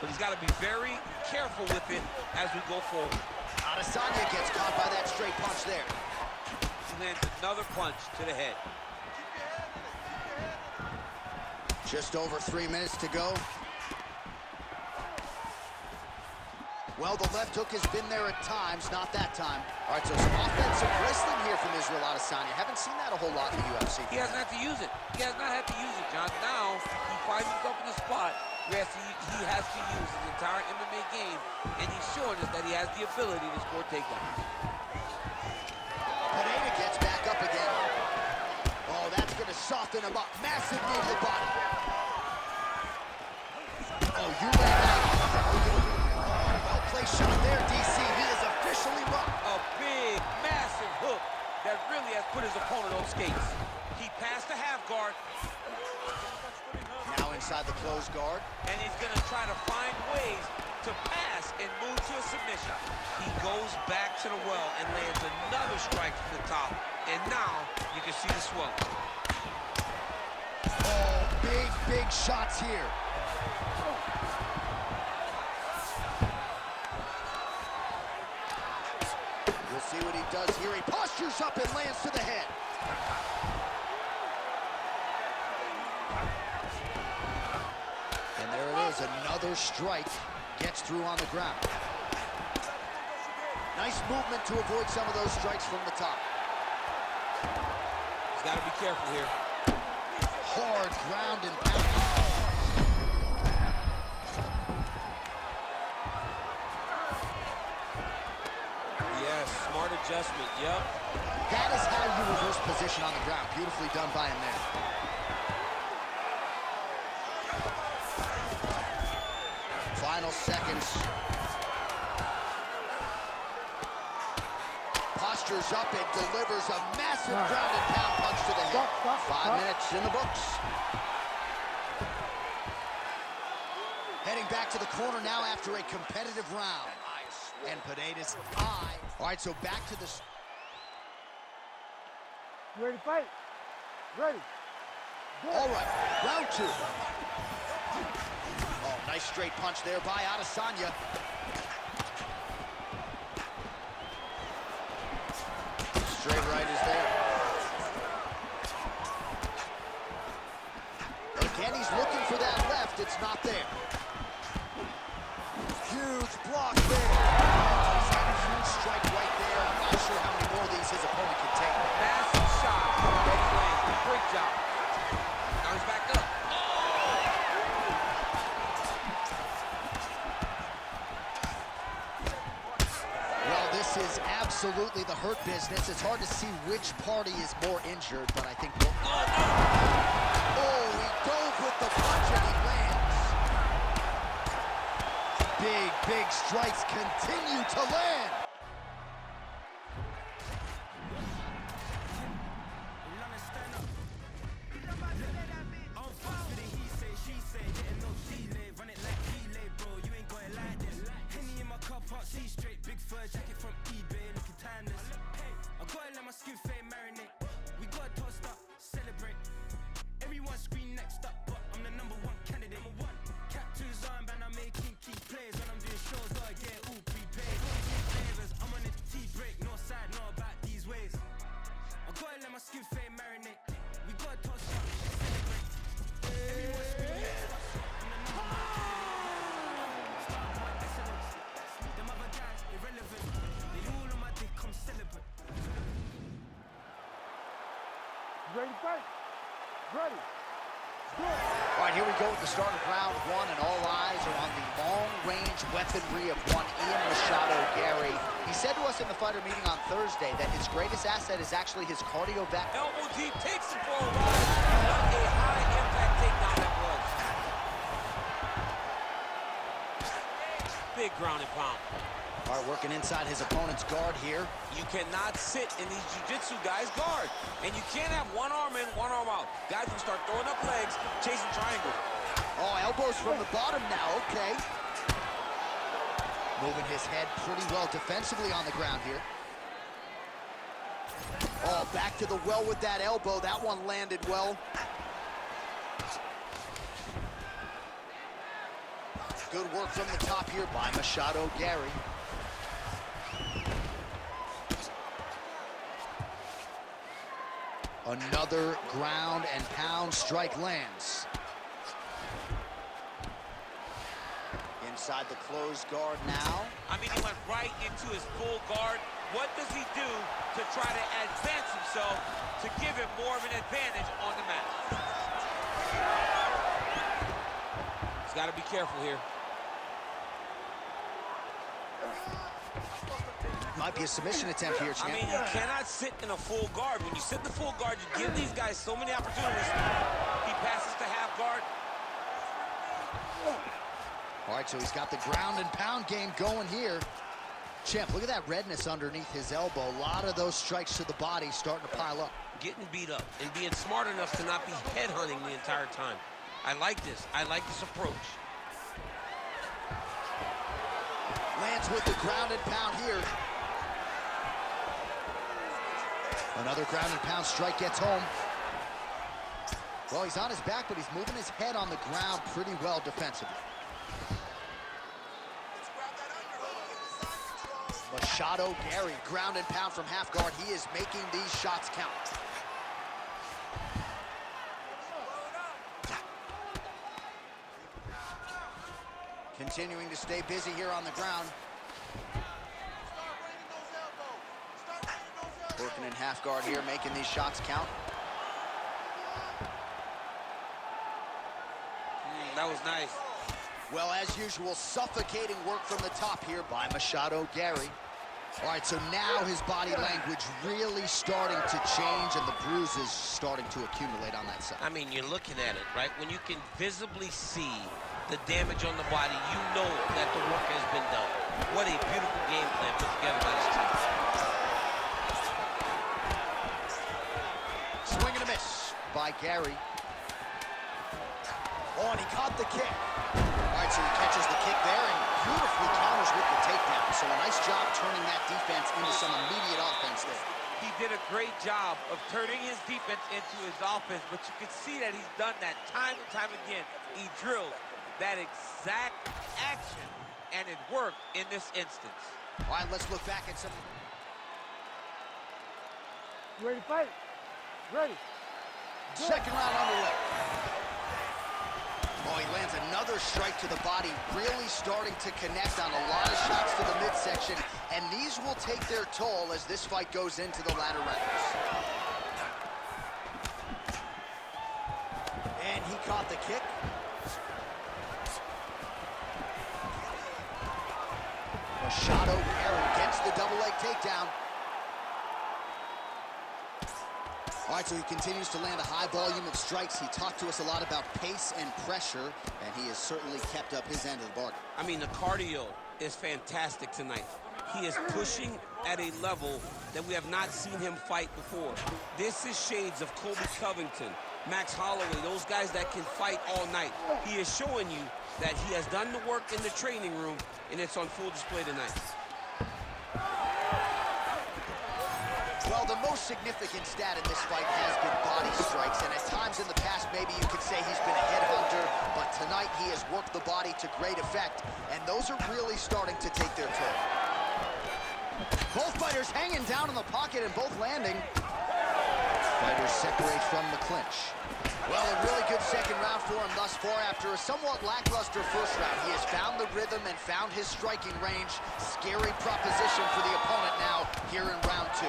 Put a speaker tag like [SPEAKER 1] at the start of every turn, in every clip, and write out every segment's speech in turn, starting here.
[SPEAKER 1] but he's got to be very careful with it as we go forward.
[SPEAKER 2] Adesanya gets caught by that straight punch there.
[SPEAKER 1] He lands another punch to the head.
[SPEAKER 2] Just over 3 minutes to go. Well, the left hook has been there at times, not that time. All right, so some offensive wrestling here from Israel Adesanya. Haven't seen that a whole lot in the UFC.
[SPEAKER 1] He hasn't had to use it. He has not had to use it, John. Now, he finds himself in a spot where he has to use his entire MMA game, and he's showing us that he has the ability to score takedowns.
[SPEAKER 2] Pineda gets back up again. Oh, that's going to soften him up. Massive knee to the body. Oh, you ran out. Well-placed shot there, DC. He is officially run.
[SPEAKER 1] A big, massive hook that really has put his opponent on skates. He passed the half guard.
[SPEAKER 2] Now inside the closed guard.
[SPEAKER 1] And he's going to try to find ways to pass and move to a submission. He goes back to the well and lands another strike from the top. And now you can see the swelling.
[SPEAKER 2] Oh, big, big shots here. We'll see what he does here. He postures up and lands to the head. And there it is, another strike. Gets through on the ground. Nice movement to avoid some of those strikes from the top.
[SPEAKER 1] He's got to be careful here.
[SPEAKER 2] Hard ground and pound.
[SPEAKER 1] Yes, smart adjustment, yep.
[SPEAKER 2] That is how you reverse position on the ground. Beautifully done by him there. Final seconds. Postures up and delivers a massive ground and pound punch to the head. 5 minutes in the books. Heading back to the corner now after a competitive round. And Pineda's eye. All right, so back to the...
[SPEAKER 3] You ready to fight? Ready.
[SPEAKER 2] All right, round two. Oh, nice straight punch there by Adesanya. Straight right is there. Again, he's looking for that left. It's not there. Huge block there. He's had a huge strike right there. I'm not sure how many more of these his opponent can take.
[SPEAKER 1] Massive shot. Great job. Now he's back up.
[SPEAKER 2] Well, this is absolutely the hurt business. It's hard to see which party is more injured, but I think both. Oh, he dove with the punch and he lands. Big, big strikes continue to land.
[SPEAKER 3] Ready to fight? Ready.
[SPEAKER 2] All right, here we go with the start of round one, and all eyes are on the long-range weaponry of one Ian Machado Gary. He said to us in the fighter meeting on Thursday that his greatest asset is actually his cardio back.
[SPEAKER 1] Elbow deep, takes him for a ride. What a high-impact takedown that was. Big ground and pound.
[SPEAKER 2] All right, working inside his opponent's guard here.
[SPEAKER 1] You cannot sit in these jiu-jitsu guys' guard. And you can't have one arm in, one arm out. Guys will start throwing up legs, chasing triangles.
[SPEAKER 2] Oh, elbows from the bottom now, okay. Moving his head pretty well defensively on the ground here. Oh, back to the well with that elbow. That one landed well. Good work from the top here by Machado Gary. Another ground and pound strike lands. Inside the closed guard now.
[SPEAKER 1] I mean, he went right into his full guard. What does he do to try to advance himself to give him more of an advantage on the mat? He's got to be careful here.
[SPEAKER 2] Might be a submission attempt here, champ.
[SPEAKER 1] I mean, you cannot sit in a full guard. When you sit in the full guard, you give these guys so many opportunities. He passes to half guard.
[SPEAKER 2] All right, so he's got the ground and pound game going here. Champ, look at that redness underneath his elbow. A lot of those strikes to the body starting to pile up.
[SPEAKER 1] Getting beat up and being smart enough to not be headhunting the entire time. I like this. I like this approach.
[SPEAKER 2] Lands with the ground and pound here. Another ground and pound strike gets home. Well, he's on his back, but he's moving his head on the ground pretty well defensively. Machado Gary, ground and pound from half guard. He is making these shots count. Continuing to stay busy here on the ground. Working in half guard here, making these shots count.
[SPEAKER 1] That was nice.
[SPEAKER 2] Well, as usual, suffocating work from the top here by Machado Gary. All right, so now his body language really starting to change and the bruises starting to accumulate on that side.
[SPEAKER 1] I mean, you're looking at it, right? When you can visibly see the damage on the body, you know that the work has been done. What a beautiful game plan put together by this team.
[SPEAKER 2] Swing and a miss by Gary. Oh, and he caught the kick. All right, so he catches the kick there and beautifully counters with the takedown. So a nice job turning that defense into some immediate offense there.
[SPEAKER 1] He did a great job of turning his defense into his offense, but you can see that he's done that time and time again. He drilled that exact action, and it worked in this instance.
[SPEAKER 2] All right, let's look back at some...
[SPEAKER 3] You ready to fight? Ready.
[SPEAKER 2] Second round underway. Oh, he lands another strike to the body, really starting to connect on a lot of shots to the midsection, and these will take their toll as this fight goes into the latter rounds. And he caught the kick. Machado gets the double leg takedown. All right, so he continues to land a high volume of strikes. He talked to us a lot about pace and pressure, and he has certainly kept up his end of the bargain.
[SPEAKER 1] I mean, the cardio is fantastic tonight. He is pushing at a level that we have not seen him fight before. This is shades of Colby Covington, Max Holloway, those guys that can fight all night. He is showing you that he has done the work in the training room, and it's on full display tonight.
[SPEAKER 2] Well, the most significant stat in this fight has been body strikes, and at times in the past, maybe you could say he's been a headhunter, but tonight he has worked the body to great effect, and those are really starting to take their toll. Both fighters hanging down in the pocket and both landing. Fighters separate from the clinch. Well, a really good second round for him thus far. After a somewhat lackluster first round, he has found the rhythm and found his striking range. Scary proposition for the opponent now here in round two.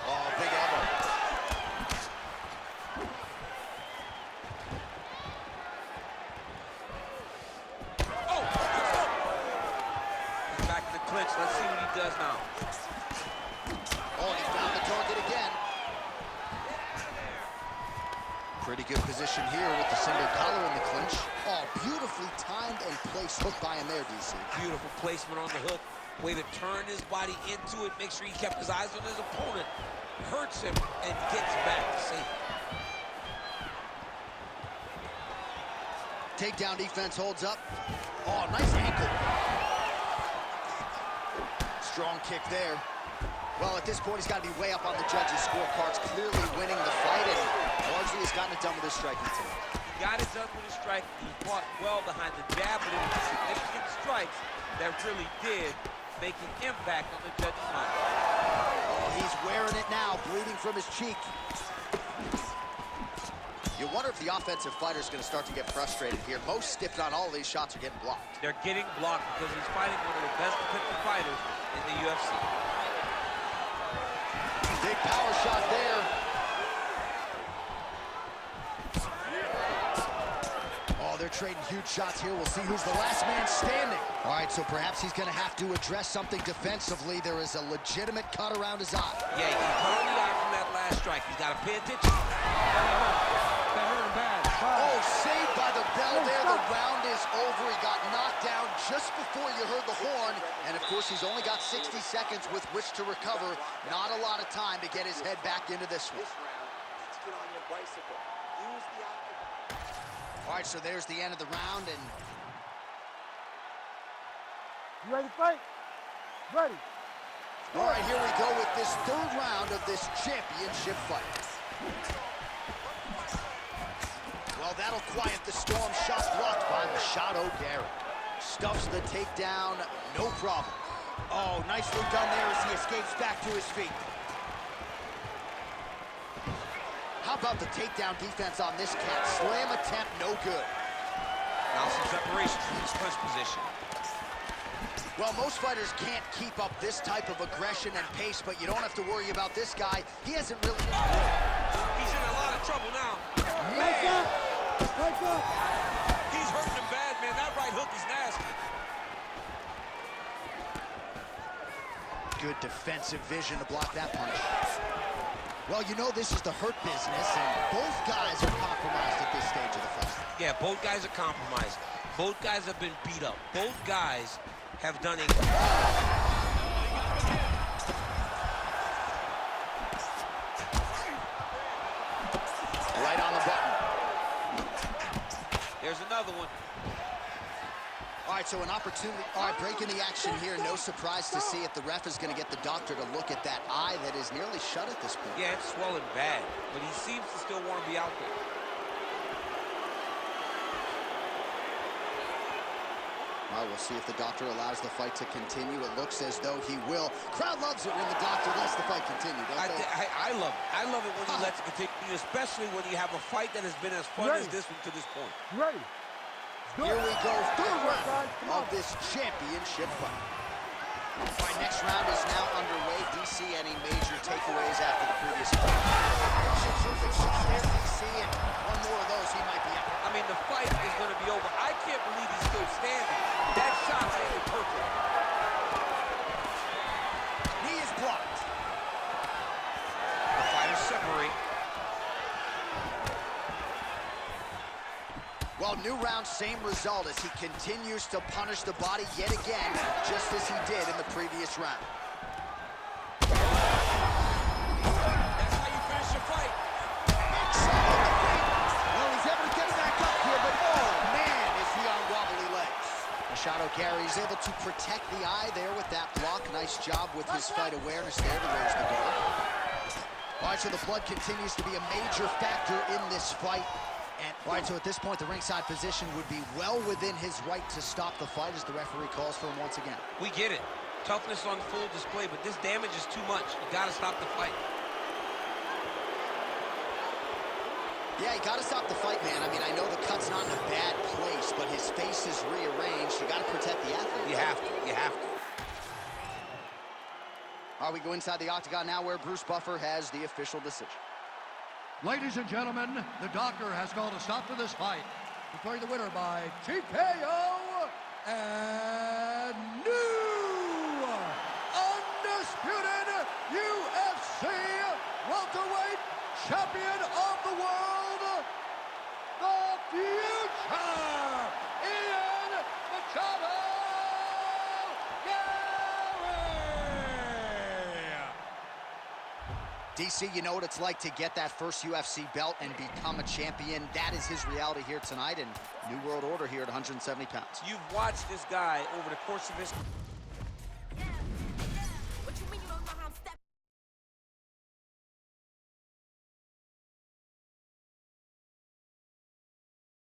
[SPEAKER 2] Oh, big elbow.
[SPEAKER 1] Oh! He's back in the clinch. Let's see what he does now.
[SPEAKER 2] Oh, and he found the target again. Pretty good position here with the single collar in the clinch. Oh, beautifully timed and placed hook by him there, DC.
[SPEAKER 1] Beautiful placement on the hook. Way to turn his body into it. Make sure he kept his eyes on his opponent. Hurts him and gets back to safety.
[SPEAKER 2] Takedown defense holds up. Oh, nice ankle. Strong kick there. Well, at this point, he's got to be way up on the judges' scorecards, clearly winning the fight, and largely has gotten it done with his striking team.
[SPEAKER 1] got it done with a strike. He fought well behind the jab, but it was significant strikes that really did make an impact on the judge's mind.
[SPEAKER 2] Oh, he's wearing it now, bleeding from his cheek. You wonder if the offensive fighter is going to start to get frustrated here. Most skipped on all these shots are getting blocked.
[SPEAKER 1] They're getting blocked because he's fighting one of the best defensive fighters in the UFC.
[SPEAKER 2] Big power shot there. Oh, they're trading huge shots here. We'll see who's the last man standing. All right, so perhaps he's going to have to address something defensively. There is a legitimate cut around his eye.
[SPEAKER 1] Yeah, he caught the eye from that last strike. He's got to pay attention. That hurt him bad.
[SPEAKER 2] Oh, saved by the bell there. The round is over. He got knocked down just before you heard the horn. And, of course, he's only got 60 seconds with which to recover. Not a lot of time to get his head back into this one.
[SPEAKER 4] Let's get on your bicycle. Use the octagon.
[SPEAKER 2] All right, so there's the end of the round. And
[SPEAKER 3] You ready to fight? Ready.
[SPEAKER 2] all right, here we go with this third round of this championship fight. Well, that'll quiet the storm. Shot blocked by Machado Gary. Stuffs the takedown, no problem. Oh, nicely done there as he escapes back to his feet. How about the takedown defense on this cat? Slam attempt, no good.
[SPEAKER 1] Now some separation from his clinch position.
[SPEAKER 2] Well, most fighters can't keep up this type of aggression and pace, but you don't have to worry about this guy. He hasn't really...
[SPEAKER 1] He's in a lot of trouble now.
[SPEAKER 3] Back up. Back up.
[SPEAKER 1] He's hurting him bad, man. That right hook is nasty.
[SPEAKER 2] Good defensive vision to block that punch. Well, you know this is the hurt business, and both guys are compromised at this stage of the fight.
[SPEAKER 1] Yeah, both guys are compromised. Both guys have been beat up. Both guys have done a...
[SPEAKER 2] Right on the button.
[SPEAKER 1] There's another one.
[SPEAKER 2] All right, so an opportunity. All right, breaking the action here. No surprise to see it. The ref is going to get the doctor to look at that eye that is nearly shut at this point.
[SPEAKER 1] Yeah, it's swollen bad, but he seems to still want to be out there.
[SPEAKER 2] All right, we'll see if the doctor allows the fight to continue. It looks as though he will. Crowd loves it when the doctor lets the fight continue, don't they?
[SPEAKER 1] I love it. I love it when he lets it continue, especially when you have a fight that has been as fun as this one to this point.
[SPEAKER 3] You ready?
[SPEAKER 2] Here we go, third round of this championship fight. All right, next round is now underway. DC, any major takeaways after the previous fight? There's DC, and one more of those, he might be out.
[SPEAKER 1] I mean, the fight is going to be over. I can't believe he's still standing. That shot landed perfect.
[SPEAKER 2] Knee is blocked.
[SPEAKER 1] The fighters separate.
[SPEAKER 2] Well, new round, same result as he continues to punish the body yet again, just as he did in the previous round.
[SPEAKER 1] That's how you finish your fight.
[SPEAKER 2] Well, he's able to get back up here, but oh, man, is he on wobbly legs. Machado Gary is able to protect the eye there with that block. Nice job with his fight awareness there to raise the guard. All right, so the blood continues to be a major factor in this fight. And, all right, so at this point, the ringside position would be well within his right to stop the fight as the referee calls for him once again.
[SPEAKER 1] We get it. Toughness on full display, but this damage is too much. You got to stop the fight.
[SPEAKER 2] Yeah, you got to stop the fight, man. I mean, I know the cut's not in a bad place, but his face is rearranged. You got to protect the athlete.
[SPEAKER 1] You have to. You have to.
[SPEAKER 2] All right, we go inside the octagon now where Bruce Buffer has the official decision.
[SPEAKER 5] Ladies and gentlemen, the doctor has called a stop to this fight, declaring the winner by TKO and new undisputed UFC welterweight champion of the world, the future, Ian Machado Gary!
[SPEAKER 2] DC, you know what it's like to get that first UFC belt and become a champion. That is his reality here tonight, and new world order here at 170 pounds.
[SPEAKER 1] You've watched this guy over the course of his